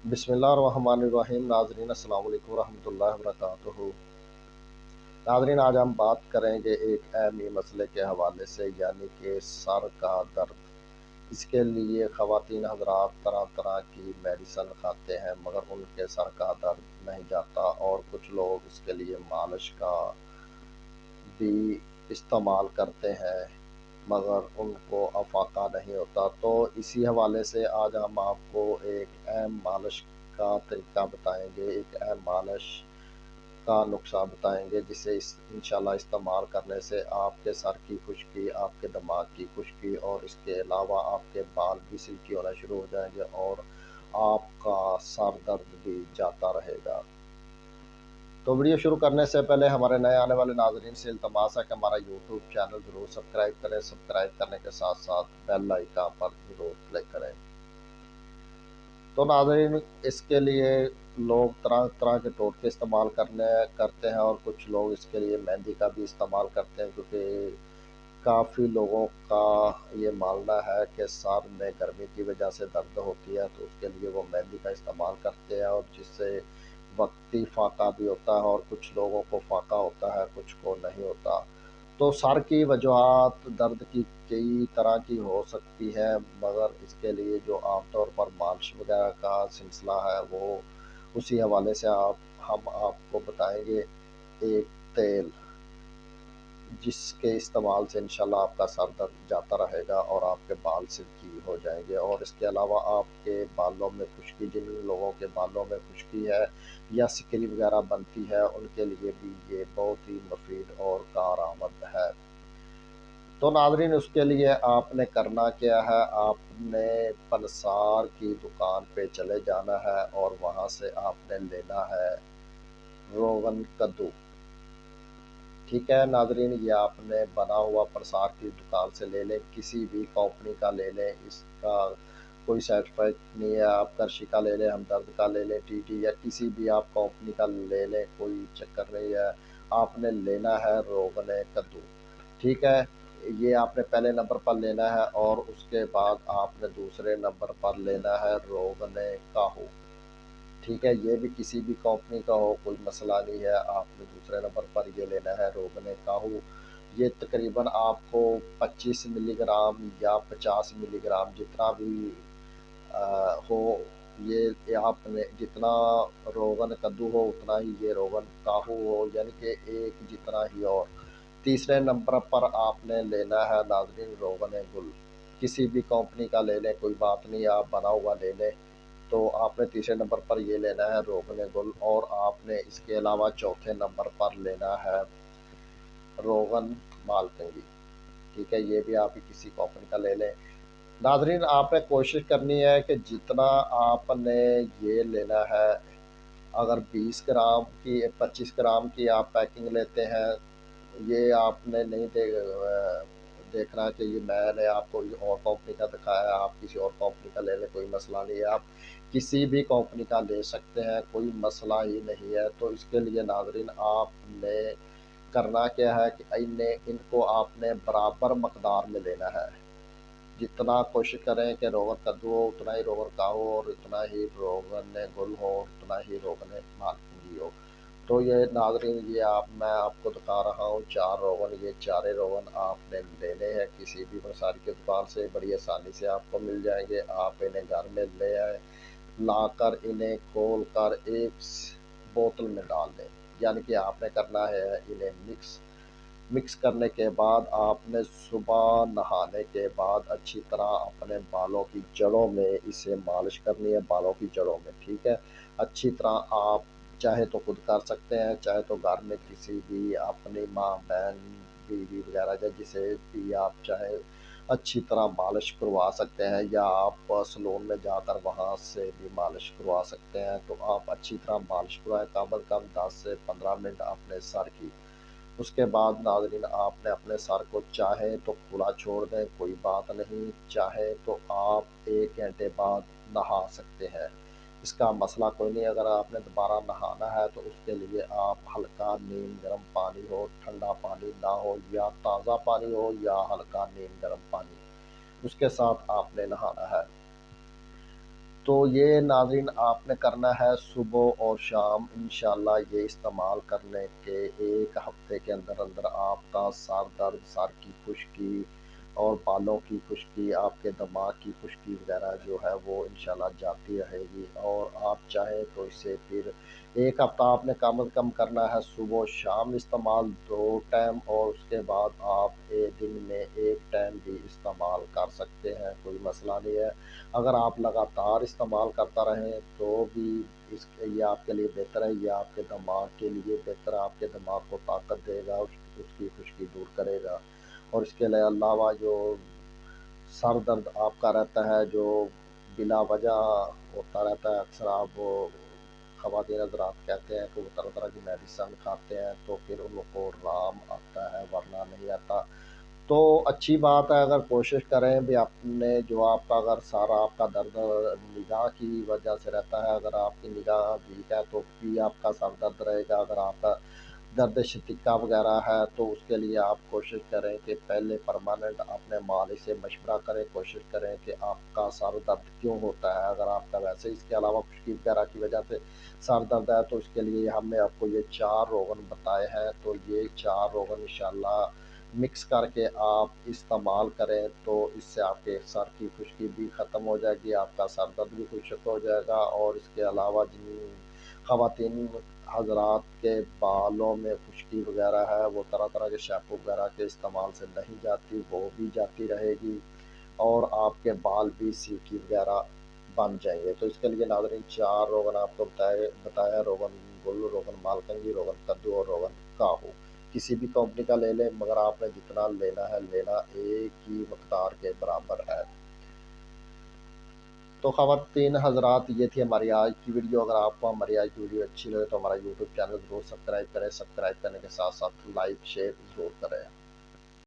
بسم اللہ الرحمن الرحیم۔ ناظرین السلام علیکم ورحمۃ اللہ وبرکاتہ۔ ناظرین آج ہم بات کریں گے ایک اہم مسئلے کے حوالے سے، یعنی کہ سر کا درد۔ اس کے لیے خواتین حضرات طرح طرح کی میڈیسن کھاتے ہیں مگر ان کے سر کا درد نہیں جاتا، اور کچھ لوگ اس کے لیے مالش کا بھی استعمال کرتے ہیں مگر ان کو افاقہ نہیں ہوتا۔ تو اسی حوالے سے آج ہم آپ کو ایک اہم مالش کا طریقہ بتائیں گے، ایک اہم مالش کا نسخہ بتائیں گے جسے انشاءاللہ استعمال کرنے سے آپ کے سر کی خشکی، آپ کے دماغ کی خشکی اور اس کے علاوہ آپ کے بال بھی سلکی ہونا شروع ہو جائیں گے اور آپ کا سر درد بھی جاتا رہے گا۔ تو ویڈیو شروع کرنے سے پہلے ہمارے نئے آنے والے ناظرین سے التماس ہے کہ ہمارا یوٹیوب چینل ضرور سبسکرائب کریں، سبسکرائب کرنے کے ساتھ ساتھ بیل آئیکن پر ضرور کلک کریں۔ تو ناظرین اس کے لیے لوگ طرح طرح کے ٹوٹکے استعمال کرتے ہیں، اور کچھ لوگ اس کے لیے مہندی کا بھی استعمال کرتے ہیں، کیونکہ کافی لوگوں کا یہ ماننا ہے کہ سر میں گرمی کی وجہ سے درد ہوتی ہے، تو اس کے لیے وہ مہندی کا استعمال کرتے ہیں، اور جس سے وقتی فاقہ بھی ہوتا ہے، اور کچھ لوگوں کو فاقہ ہوتا ہے کچھ کو نہیں ہوتا۔ تو سر کی وجوہات درد کی کئی طرح کی ہو سکتی ہے، مگر اس کے لیے جو عام طور پر مالش وغیرہ کا سلسلہ ہے وہ اسی حوالے سے ہم آپ کو بتائیں گے ایک تیل، جس کے استعمال سے انشاءاللہ آپ کا سر درد جاتا رہے گا اور آپ کے بال سلکی ہو جائیں گے۔ اور اس کے علاوہ آپ کے بالوں میں خشکی، جن لوگوں کے بالوں میں خشکی ہے یا سکری وغیرہ بنتی ہے، ان کے لیے بھی یہ بہت ہی مفید اور کارآمد ہے۔ تو ناظرین اس کے لیے آپ نے کرنا کیا ہے، آپ نے پنسار کی دکان پہ چلے جانا ہے اور وہاں سے آپ نے لینا ہے روغن کدو۔ ٹھیک ہے ناظرین، یہ آپ نے بنا ہوا پنسار کی دکان سے لے لیں، کسی بھی کمپنی کا لے لیں، اس کا کوئی سائڈ افیکٹ نہیں ہے۔ آپ کرشی کا لے لیں، ہمدرد کا لے لیں، ٹی ٹی، یا کسی بھی آپ کمپنی کا لے لیں، کوئی چکر نہیں ہے۔ آپ نے لینا ہے روغن کدو، ٹھیک ہے۔ یہ آپ نے پہلے نمبر پر لینا ہے، اور اس کے بعد آپ نے دوسرے نمبر پر لینا ہے روغن کاہو، ٹھیک ہے۔ یہ بھی کسی بھی کمپنی کا ہو کوئی مسئلہ نہیں ہے، آپ نے دوسرے نمبر پر یہ لینا ہے روغن کاہو۔ یہ تقریباً آپ کو 25 ملی گرام یا 50 ملی گرام جتنا بھی ہو، یہ آپ نے جتنا روغن کدو ہو اتنا ہی یہ روغن کاہو ہو، یعنی کہ ایک جتنا ہی۔ اور تیسرے نمبر پر آپ نے لینا ہے ناظرین روغن گل، کسی بھی کمپنی کا لے لیں کوئی بات نہیں، آپ بنا ہوا لے لیں۔ تو آپ نے تیسرے نمبر پر یہ لینا ہے روغن گل، اور آپ نے اس کے علاوہ چوتھے نمبر پر لینا ہے روغن مالکنگی، ٹھیک ہے۔ یہ بھی آپ کسی کمپنی کا لے لیں۔ ناظرین آپ نے کوشش کرنی ہے کہ جتنا آپ نے یہ لینا ہے، اگر 20 گرام کی 25 گرام کی آپ پیکنگ لیتے ہیں، یہ آپ نے نہیں دیکھنا کہ یہ میں نے آپ کو اور کمپنی کا دکھایا ہے، آپ کسی اور کمپنی کا لے لیں، کوئی مسئلہ نہیں ہے، آپ کسی بھی کمپنی کا لے سکتے ہیں، کوئی مسئلہ ہی نہیں ہے۔ تو اس کے لیے ناظرین آپ نے کرنا کیا ہے کہ ان کو آپ نے برابر مقدار میں لینا ہے، جتنا کوشش کریں کہ روغن کدو ہو اتنا ہی روغن کاہو، اور اتنا ہی روغن گل ہو، اتنا ہی روغن مالکنگی ہو۔ تو یہ ناظرین یہ میں آپ کو دکھا رہا ہوں 4 روغن، یہ چارے روغن آپ نے لینے ہیں کسی بھی پنساری کی دکان سے، بڑی آسانی سے آپ کو مل جائیں گے۔ آپ انہیں گھر میں لے آئے، لا کر انہیں کھول کر ایک بوتل میں ڈال دیں، یعنی کہ آپ نے کرنا ہے انہیں مکس کرنے کے بعد آپ نے صبح نہانے کے بعد اچھی طرح اپنے بالوں کی جڑوں میں اسے مالش کرنی ہے، بالوں کی جڑوں میں، ٹھیک ہے۔ اچھی طرح آپ چاہے تو خود کر سکتے ہیں، چاہے تو گھر میں کسی بھی اپنی ماں بہن بیوی وغیرہ یا جسے بھی آپ چاہے اچھی طرح مالش کروا سکتے ہیں، یا آپ سلون میں جا کر وہاں سے بھی مالش کروا سکتے ہیں۔ تو آپ اچھی طرح مالش کروائیں کم از کم 10 سے 15 منٹ اپنے سر کی۔ اس کے بعد ناظرین آپ نے اپنے سر کو چاہے تو کھلا چھوڑ دیں، کوئی بات نہیں، چاہے تو آپ 1 گھنٹے بعد نہا سکتے ہیں، اس کا مسئلہ کوئی نہیں۔ اگر آپ نے دوبارہ نہانا ہے تو اس کے لیے آپ ہلکا نیم گرم پانی ہو، ٹھنڈا پانی نہ ہو، یا تازہ پانی ہو، یا ہلکا نیم گرم پانی، اس کے ساتھ آپ نے نہانا ہے۔ تو یہ ناظرین آپ نے کرنا ہے صبح اور شام، انشاءاللہ یہ استعمال کرنے کے ایک ہفتے کے اندر اندر آپ کا سر درد، سر کی خشکی اور بالوں کی خشکی، آپ کے دماغ کی خشکی وغیرہ جو ہے وہ انشاءاللہ جاتی رہے گی۔ اور آپ چاہیں تو اسے پھر ایک ہفتہ آپ نے کم از کم کرنا ہے، صبح و شام استعمال 2 ٹائم، اور اس کے بعد آپ ایک دن میں 1 ٹائم بھی استعمال کر سکتے ہیں، کوئی مسئلہ نہیں ہے۔ اگر آپ لگاتار استعمال کرتا رہیں تو بھی یہ آپ کے لیے بہتر ہے، یہ آپ کے دماغ کے لیے بہتر ہے، آپ کے دماغ کو طاقت دے گا، اس کی خشکی دور کرے گا۔ اور اس کے علاوہ جو سر درد آپ کا رہتا ہے، جو بلا وجہ ہوتا رہتا ہے، اکثر آپ وہ خواتین حضرات کہتے ہیں کہ وہ طرح طرح کی میڈیسن کھاتے ہیں تو پھر ان کو آرام آتا ہے ورنہ نہیں آتا۔ تو اچھی بات ہے، اگر کوشش کریں بھی اپنے جو آپ کا اگر سارا آپ کا درد نگاہ کی وجہ سے رہتا ہے، اگر آپ کی نگاہ ویک ہے تو بھی آپ کا سر درد رہے گا۔ اگر آپ کا درد شتکا وغیرہ ہے تو اس کے لیے آپ کوشش کریں کہ پہلے پرماننٹ اپنے مالک سے مشورہ کریں، کوشش کریں کہ آپ کا سر درد کیوں ہوتا ہے۔ اگر آپ کا ویسے اس کے علاوہ خشکی وغیرہ کی وجہ سے سر درد ہے تو اس کے لیے ہم نے آپ کو یہ 4 روغن بتائے ہیں، تو یہ 4 روغن انشاءاللہ مکس کر کے آپ استعمال کریں تو اس سے آپ کے سر کی خشکی بھی ختم ہو جائے گی، آپ کا سر درد بھی خشک ہو جائے گا۔ اور اس کے علاوہ جن خواتین حضرات کے بالوں میں خشکی وغیرہ ہے، وہ طرح طرح کے شیمپو وغیرہ کے استعمال سے نہیں جاتی، وہ بھی جاتی رہے گی، اور آپ کے بال بھی سلکی وغیرہ بن جائیں گے۔ تو اس کے لیے ناظرین 4 روغن آپ کو بتایا، روغن گل، روغن مالکنگی، روغن کدو اور روغن کاہو، کسی بھی کمپنی کا لے لیں، مگر آپ نے جتنا لینا ہے لینا ایک ہی مقدار کے برابر ہے۔ تو خواتین حضرات یہ تھی ہماری آج کی ویڈیو۔ اگر آپ کو ہماری آج کی ویڈیو اچھی لگے تو ہمارا یوٹیوب چینل ضرور سبسکرائب کریں، سبسکرائب کرنے کے ساتھ ساتھ لائک شیئر ضرور کریں۔